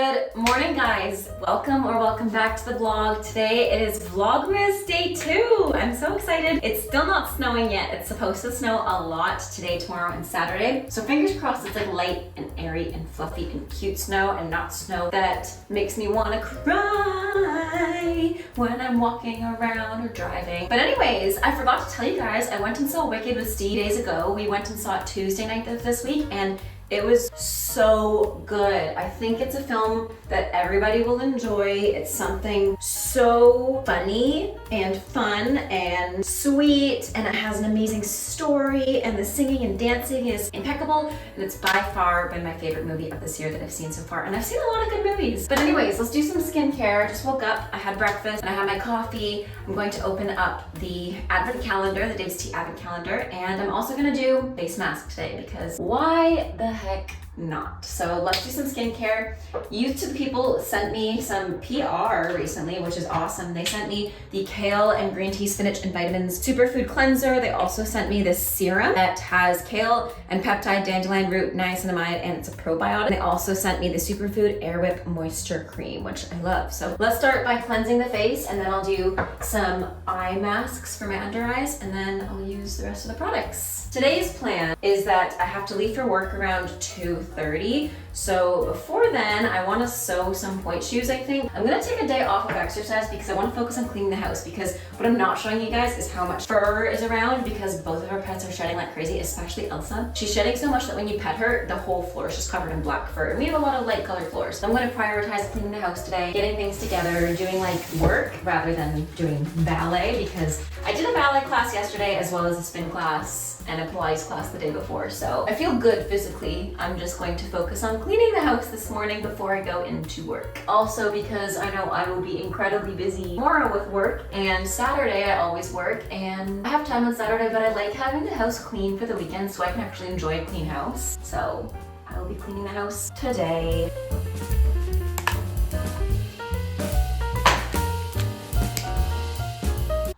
Good morning, guys. Welcome back to the vlog. Today it is Vlogmas day 2. I'm so excited. It's still not snowing yet. It's supposed to snow a lot today, tomorrow, and Saturday. So fingers crossed it's like light and airy and fluffy and cute snow and not snow that makes me want to cry when I'm walking around or driving. But anyways, I forgot to tell you guys, I went and saw Wicked with Steve days ago. We went and saw it Tuesday night of this week, and it was so good. I think it's a film that everybody will enjoy. It's something so funny and fun and sweet, and it has an amazing story, and the singing and dancing is impeccable, and it's by far been my favorite movie of this year that I've seen so far, and I've seen a lot of good movies. But anyways, let's do some skincare. I just woke up, I had breakfast, and I had my coffee. I'm going to open up the advent calendar, the Dave's Tea advent calendar, and I'm also gonna do face mask today because why the heck not? So let's do some skincare. YouTube people sent me some PR recently, which is awesome. They sent me the kale and green tea, spinach and vitamins superfood cleanser. They also sent me this serum that has kale and peptide, dandelion root, niacinamide, and it's a probiotic. They also sent me the superfood air whip moisture cream, which I love. So let's start by cleansing the face, and then I'll do some eye masks for my under eyes, and then I'll use the rest of the products. Today's plan is that I have to leave for work around 2:30. So before then, I want to sew some point shoes, I think. I'm going to take a day off of exercise because I want to focus on cleaning the house, because what I'm not showing you guys is how much fur is around, because both of our pets are shedding like crazy, especially Elsa. She's shedding so much that when you pet her, the whole floor is just covered in black fur. And we have a lot of light colored floors. So I'm going to prioritize cleaning the house today, getting things together, doing like work rather than doing ballet, because I did a ballet class yesterday as well as a spin class and a Pilates class the day before. So I feel good physically. I'm just going to focus on cleaning the house this morning before I go into work. Also because I know I will be incredibly busy tomorrow with work, and Saturday I always work, and I have time on Saturday, but I like having the house clean for the weekend so I can actually enjoy a clean house. So I will be cleaning the house today.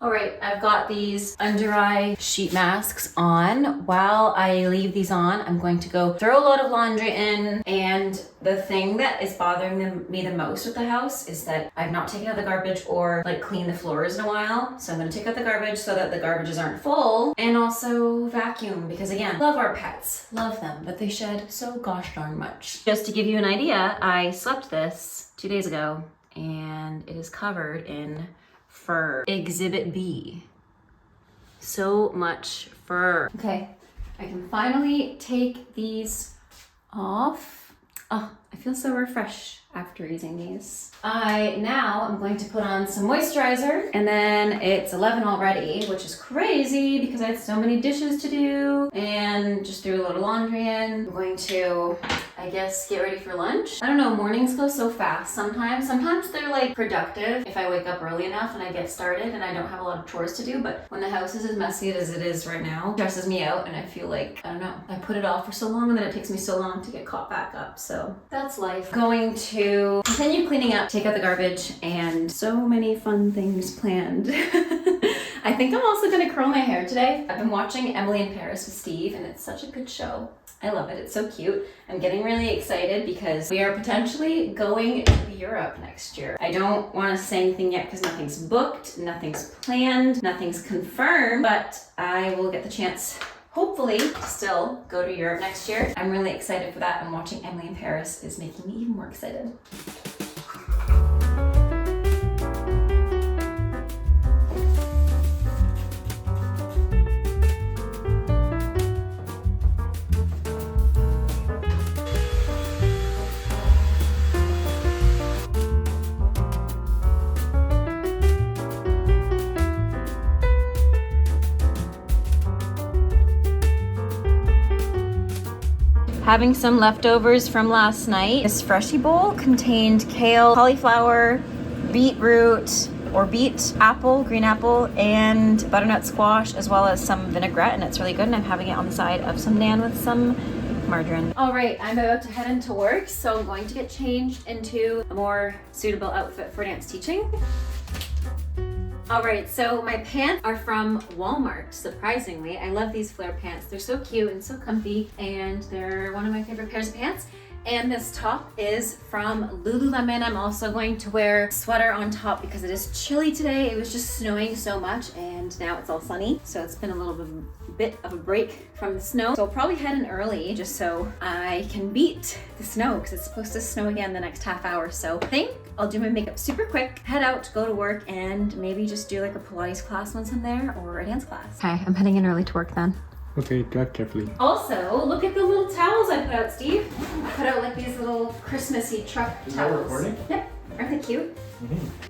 All right, I've got these under eye sheet masks on. While I leave these on, I'm going to go throw a load of laundry in. And the thing that is bothering me the most with the house is that I've not taken out the garbage or like cleaned the floors in a while. So I'm gonna take out the garbage so that the garbages aren't full, and also vacuum, because again, love our pets, love them, but they shed so gosh darn much. Just to give you an idea, I swept this 2 days ago and it is covered in fur. Exhibit B. So much fur. Okay, I can finally take these off. Oh, I feel so refreshed after using these. Now I'm going to put on some moisturizer, and then it's 11 already, which is crazy because I had so many dishes to do and just threw a load of laundry in. I'm going to, I guess, get ready for lunch. I don't know, mornings go so fast sometimes. Sometimes they're like productive if I wake up early enough and I get started and I don't have a lot of chores to do, but when the house is as messy as it is right now, it stresses me out, and I feel like, I don't know, I put it off for so long and then it takes me so long to get caught back up. So that's life. Going to continue cleaning up, take out the garbage, and so many fun things planned. I think I'm also gonna curl my hair today. I've been watching Emily in Paris with Steve, and it's such a good show. I love it, it's so cute. I'm getting really excited because we are potentially going to Europe next year. I don't wanna say anything yet because nothing's booked, nothing's planned, nothing's confirmed, but I will get the chance, hopefully, to still go to Europe next year. I'm really excited for that, and watching Emily in Paris is making me even more excited. Having some leftovers from last night. This freshie bowl contained kale, cauliflower, beetroot, or beet, apple, green apple, and butternut squash, as well as some vinaigrette, and it's really good, and I'm having it on the side of some naan with some margarine. All right, I'm about to head into work, so I'm going to get changed into a more suitable outfit for dance teaching. All right, so my pants are from Walmart, surprisingly. I love these flare pants. They're so cute and so comfy, and they're one of my favorite pairs of pants. And this top is from Lululemon. I'm also going to wear a sweater on top because it is chilly today. It was just snowing so much and now it's all sunny. So it's been a little bit of a break from the snow. So I'll probably head in early just so I can beat the snow because it's supposed to snow again the next half hour. So I think I'll do my makeup super quick, head out, go to work, and maybe just do like a Pilates class once I'm there or a dance class. Okay, I'm heading in early to work then. Okay, drive carefully. Also, look at the little towels I put out, Steve. I put out like these little Christmassy truck towels. Recording? Yep. Aren't they cute?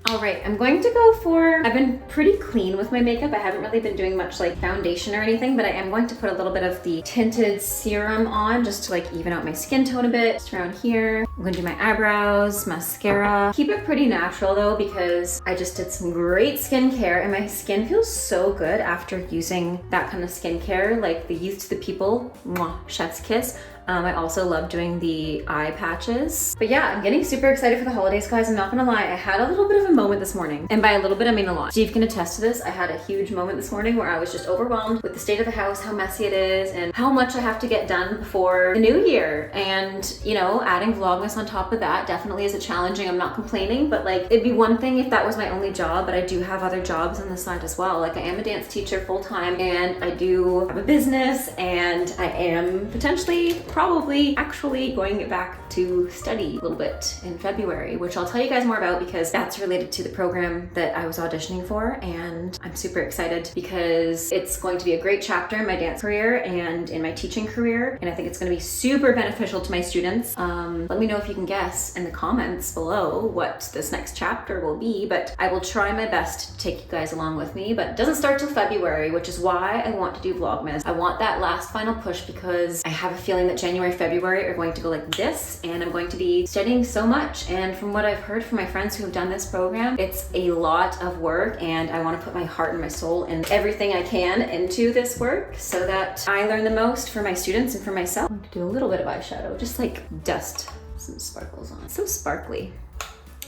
All right, I'm going to go for, I've been pretty clean with my makeup. I haven't really been doing much like foundation or anything, but I am going to put a little bit of the tinted serum on just to like even out my skin tone a bit. Just around here. I'm gonna do my eyebrows, mascara. Keep it pretty natural though because I just did some great skincare and my skin feels so good after using that kind of skincare, like the Youth to the People, mwah, chef's kiss. I also love doing the eye patches. But yeah, I'm getting super excited for the holidays, guys. I'm not gonna lie, I had a little bit of a moment this morning. And by a little bit, I mean a lot. Steve can attest to this. I had a huge moment this morning where I was just overwhelmed with the state of the house, how messy it is, and how much I have to get done before the new year. And, you know, adding Vlogmas on top of that definitely is a challenging. I'm not complaining, but like, it'd be one thing if that was my only job, but I do have other jobs on the side as well. Like I am a dance teacher full time and I do have a business and I am potentially probably actually going back to study a little bit in February, which I'll tell you guys more about because that's related to the program that I was auditioning for. And I'm super excited because it's going to be a great chapter in my dance career and in my teaching career. And I think it's going to be super beneficial to my students. Let me know if you can guess in the comments below what this next chapter will be, but I will try my best to take you guys along with me. But it doesn't start till February, which is why I want to do Vlogmas. I want that last final push because I have a feeling that January, February are going to go like this and I'm going to be studying so much. And from what I've heard from my friends who have done this program, it's a lot of work and I want to put my heart and my soul and everything I can into this work so that I learn the most for my students and for myself. I'm going to do a little bit of eyeshadow, just like dust some sparkles on. It's so sparkly.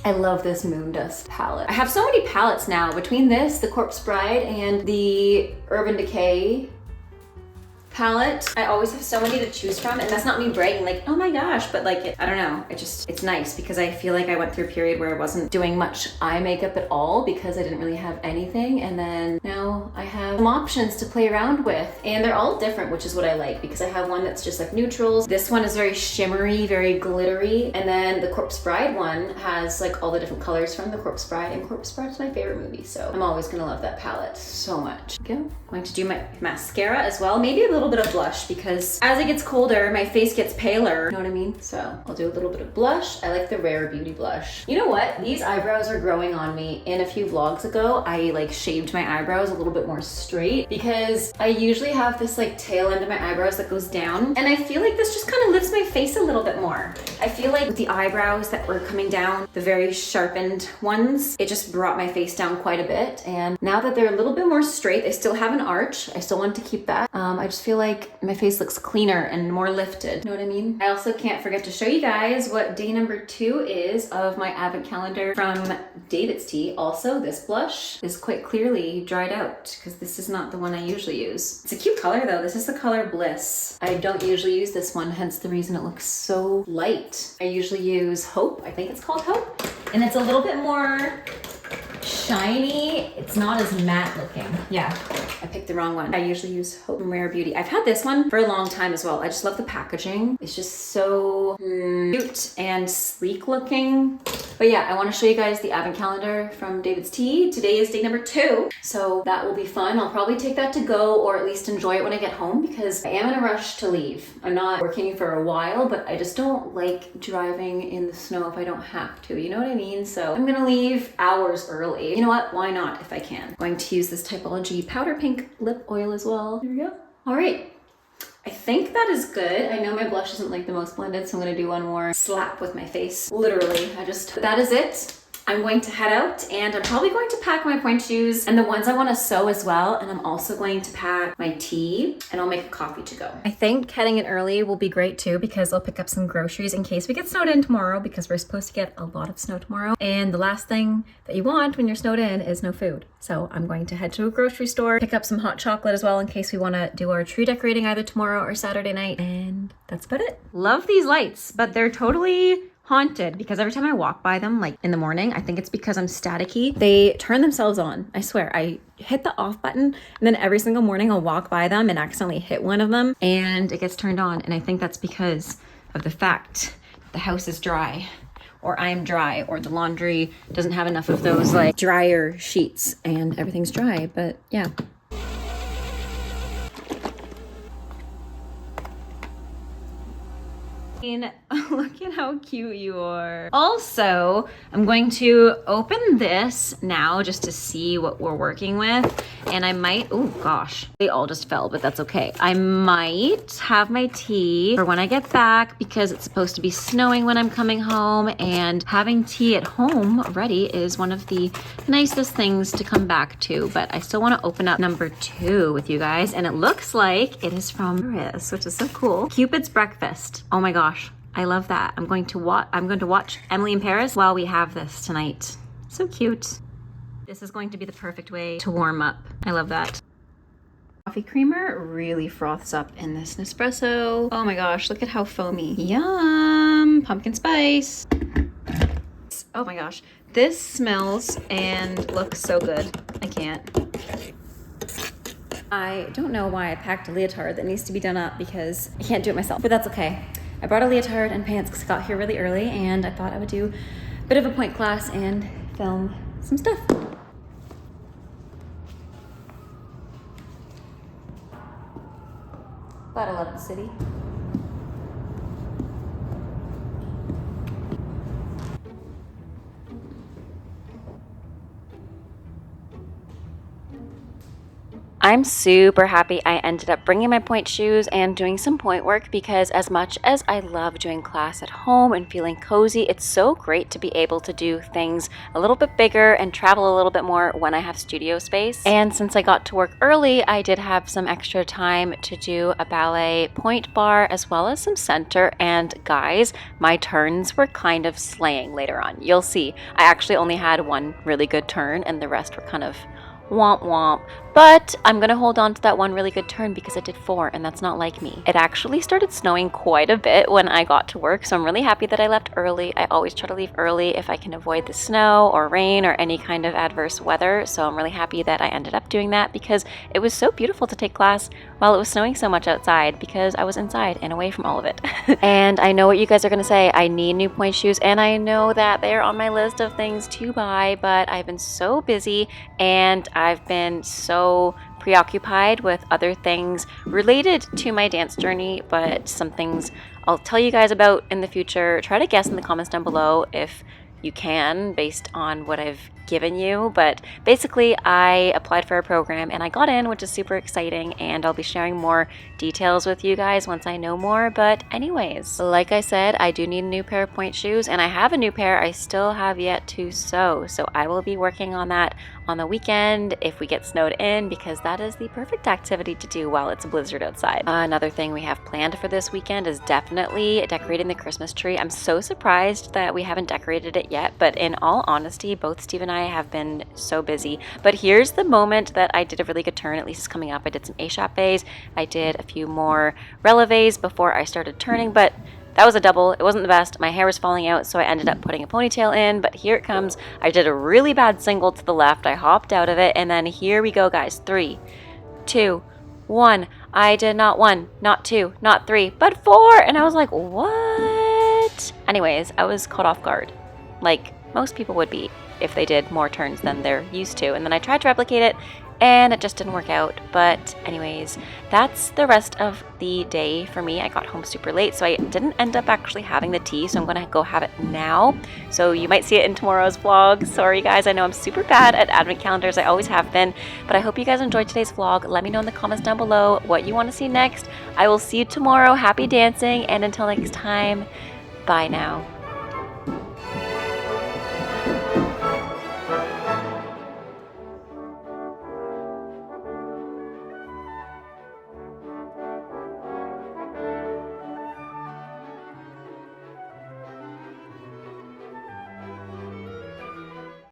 I love this Moon Dust palette. I have so many palettes now between this, the Corpse Bride, and the Urban Decay palette. I always have so many to choose from, and that's not me bragging like, oh my gosh, but like, I don't know, it's nice because I feel like I went through a period where I wasn't doing much eye makeup at all because I didn't really have anything, and then now I have some options to play around with, and they're all different, which is what I like because I have one that's just like neutrals. This one is very shimmery, very glittery, and then the Corpse Bride one has like all the different colors from the Corpse Bride, and Corpse Bride's my favorite movie, so I'm always gonna love that palette so much. Okay. I'm going to do my mascara as well, maybe a little bit of blush because as it gets colder, my face gets paler. You know what I mean? So I'll do a little bit of blush. I like the Rare Beauty blush. You know what? These eyebrows are growing on me. In a few vlogs ago, I like shaved my eyebrows a little bit more straight because I usually have this like tail end of my eyebrows that goes down. And I feel like this just kind of lifts my face a little bit more. I feel like with the eyebrows that were coming down, the very sharpened ones, it just brought my face down quite a bit. And now that they're a little bit more straight, they still have an arch. I still want to keep that. I just feel like my face looks cleaner and more lifted. You know what I mean? I also can't forget to show you guys what day number 2 is of my advent calendar from David's Tea. Also, this blush is quite clearly dried out because this is not the one I usually use. It's a cute color though. This is the color Bliss. I don't usually use this one, hence the reason it looks so light. I usually use Hope. I think it's called Hope. And it's a little bit more shiny. It's not as matte looking. Yeah, I picked the wrong one. I usually use Hope from Rare Beauty. I've had this one for a long time as well. I just love the packaging. It's just so cute and sleek looking. But yeah, I want to show you guys the advent calendar from David's Tea. Today is day number 2, so that will be fun. I'll probably take that to go or at least enjoy it when I get home because I am in a rush to leave. I'm not working for a while, but I just don't like driving in the snow if I don't have to. You know what I mean? So I'm gonna leave hours early. You know what? Why not if I can? I'm going to use this Typology Powder Pink Lip Oil as well. Here we go. All right. I think that is good. I know my blush isn't like the most blended, so I'm gonna do one more slap with my face. Literally, that is it. I'm going to head out and I'm probably going to pack my pointe shoes and the ones I want to sew as well. And I'm also going to pack my tea and I'll make a coffee to go. I think heading in early will be great too because I'll pick up some groceries in case we get snowed in tomorrow because we're supposed to get a lot of snow tomorrow. And the last thing that you want when you're snowed in is no food. So I'm going to head to a grocery store, pick up some hot chocolate as well in case we want to do our tree decorating either tomorrow or Saturday night. And that's about it. Love these lights, but they're totally haunted because every time I walk by them, like in the morning, I think it's because I'm staticky, they turn themselves on. I swear, I hit the off button and then every single morning I'll walk by them and accidentally hit one of them and it gets turned on. And I think that's because of the fact the house is dry or I'm dry or the laundry doesn't have enough of those like dryer sheets and everything's dry, but yeah. Look at how cute you are. Also, I'm going to open this now just to see what we're working with. And I might, oh gosh, they all just fell, but that's okay. I might have my tea for when I get back because it's supposed to be snowing when I'm coming home, and having tea at home ready is one of the nicest things to come back to. But I still want to open up number 2 with you guys. And it looks like it is from Paris, which is so cool. Cupid's Breakfast. Oh my gosh. I love that. I'm going to watch Emily in Paris while we have this tonight. So cute. This is going to be the perfect way to warm up. I love that. Coffee creamer really froths up in this Nespresso. Oh my gosh, look at how foamy. Yum! Pumpkin spice. Oh my gosh. This smells and looks so good. I can't. I don't know why I packed a leotard that needs to be done up because I can't do it myself, but that's okay. I brought a leotard and pants because I got here really early and I thought I would do a bit of a point class and film some stuff. Glad I love the city. I'm super happy I ended up bringing my pointe shoes and doing some pointe work because as much as I love doing class at home and feeling cozy, it's so great to be able to do things a little bit bigger and travel a little bit more when I have studio space. And since I got to work early, I did have some extra time to do a ballet pointe bar as well as some center. And guys, my turns were kind of slaying later on. You'll see. I actually only had one really good turn and the rest were kind of womp womp. But I'm gonna hold on to that one really good turn because I did 4 and that's not like me. It actually started snowing quite a bit when I got to work, so I'm really happy that I left early. I always try to leave early if I can avoid the snow or rain or any kind of adverse weather, so I'm really happy that I ended up doing that because it was so beautiful to take class while it was snowing so much outside because I was inside and away from all of it. And I know what you guys are gonna say, I need new pointe shoes, and I know that they're on my list of things to buy, but I've been so busy and I've been so preoccupied with other things related to my dance journey, but some things I'll tell you guys about in the future. Try to guess in the comments down below if you can based on what I've given you, but basically I applied for a program and I got in, which is super exciting, and I'll be sharing more details with you guys once I know more. But anyways, like I said, I do need a new pair of pointe shoes, and I have a new pair I still have yet to sew, so I will be working on that on the weekend if we get snowed in, because that is the perfect activity to do while it's a blizzard outside. Another thing we have planned for this weekend is definitely decorating the Christmas tree. I'm so surprised that we haven't decorated it yet, but in all honesty, both Steve and I have been so busy. But here's the moment that I did a really good turn. At least it's coming up. I did some échappés. I did a few more relevés before I started turning, but that was a double. It wasn't the best. My hair was falling out, so I ended up putting a ponytail in, but here it comes. I did a really bad single to the left. I hopped out of it, and then here we go, guys. 3, 2, 1. I did not 1, not 2, not 3, but 4, and I was like, what? Anyways, I was caught off guard, like most people would be if they did more turns than they're used to, and then I tried to replicate it, and it just didn't work out. But anyways, that's the rest of the day for me. I got home super late, so I didn't end up actually having the tea, so I'm gonna go have it now. So you might see it in tomorrow's vlog. Sorry guys, I know I'm super bad at advent calendars. I always have been, but I hope you guys enjoyed today's vlog. Let me know in the comments down below what you want to see next. I will see you tomorrow. Happy dancing, and until next time, bye now.